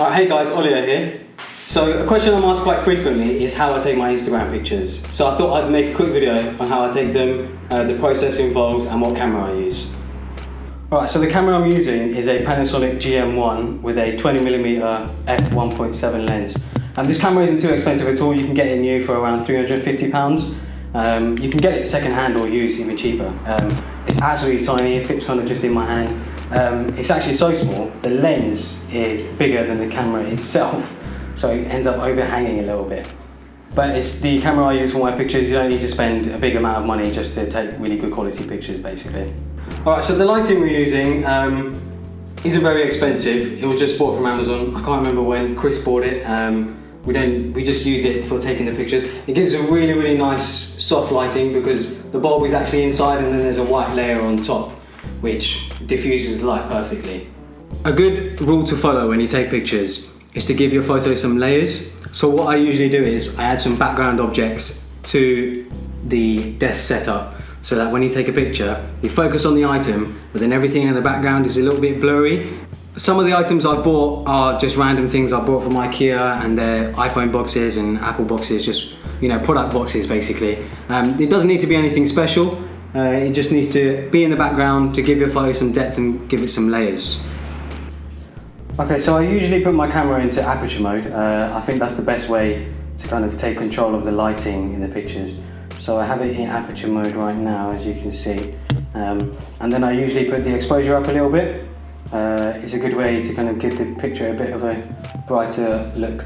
Alright, hey guys, Ollie here. So a question I'm asked quite frequently is how I take my Instagram pictures. So I thought I'd make a quick video on how I take them, the process involved and what camera I use. Alright, so the camera I'm using is a Panasonic GM1 with a 20mm f1.7 lens. And this camera isn't too expensive at all. You can get it new for around £350. You can get it second hand or used even cheaper. It's absolutely tiny, it fits kind of just in my hand. It's actually so small, the lens is bigger than the camera itself, so it ends up overhanging a little bit. But it's the camera I use for my pictures. You don't need to spend a big amount of money just to take really good quality pictures, basically. Alright, so the lighting we're using isn't very expensive. It was just bought from Amazon. I can't remember when Chris bought it. We just use it for taking the pictures. It gives a really, really nice soft lighting because the bulb is actually inside and then there's a white layer on top which diffuses the light perfectly. A good rule to follow when you take pictures is to give your photo some layers. So what I usually do is I add some background objects to the desk setup so that when you take a picture, you focus on the item, but then everything in the background is a little bit blurry. Some of the items I've bought are just random things I bought from IKEA, and they're iPhone boxes and Apple boxes, just, you know, product boxes basically. It doesn't need to be anything special. It just needs to be in the background to give your photo some depth and give it some layers. Okay, so I usually put my camera into Aperture Mode. I think that's the best way to kind of take control of the lighting in the pictures. So I have it in Aperture Mode right now, as you can see. And then I usually put the exposure up a little bit. It's a good way to kind of give the picture a bit of a brighter look.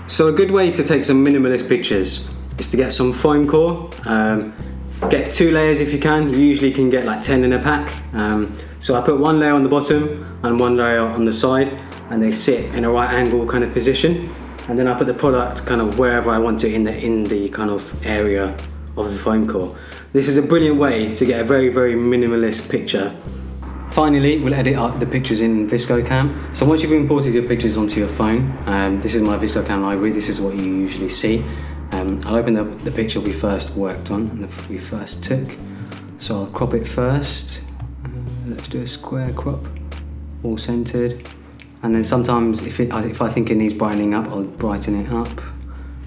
So a good way to take some minimalist pictures is to get some foam core. Get 2 layers if you can. You usually can get like 10 in a pack. So I put 1 layer on the bottom and 1 layer on the side, and they sit in a right angle kind of position. And then I put the product kind of wherever I want it in the kind of area of the foam core. This is a brilliant way to get a very, very minimalist picture. Finally, we'll edit out the pictures in Vsco Cam. So once you've imported your pictures onto your phone, this is my Vsco Cam library, this is what you usually see. I'll open the picture we first worked on and we first took. So I'll crop it first. Let's do a square crop, all centered. And then sometimes if I think it needs brightening up, I'll brighten it up.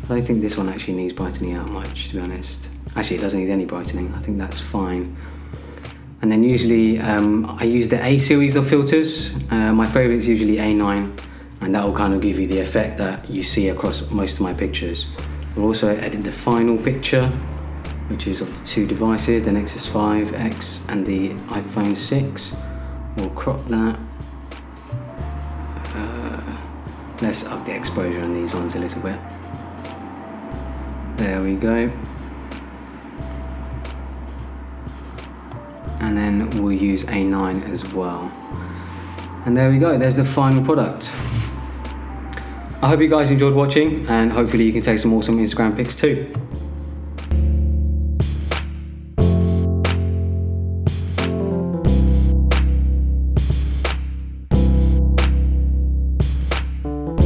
I don't think this one actually needs brightening out much, to be honest. Actually, it doesn't need any brightening, I think that's fine. And then usually I use the A series of filters. My favourite is usually A9, and that will kind of give you the effect that you see across most of my pictures. We'll also edit the final picture, which is of the 2 devices, the Nexus 5X and the iPhone 6. We'll crop that. Let's up the exposure on these ones a little bit. There we go. And then we'll use A9 as well. And there we go, there's the final product. I hope you guys enjoyed watching, and hopefully you can take some awesome Instagram pics too.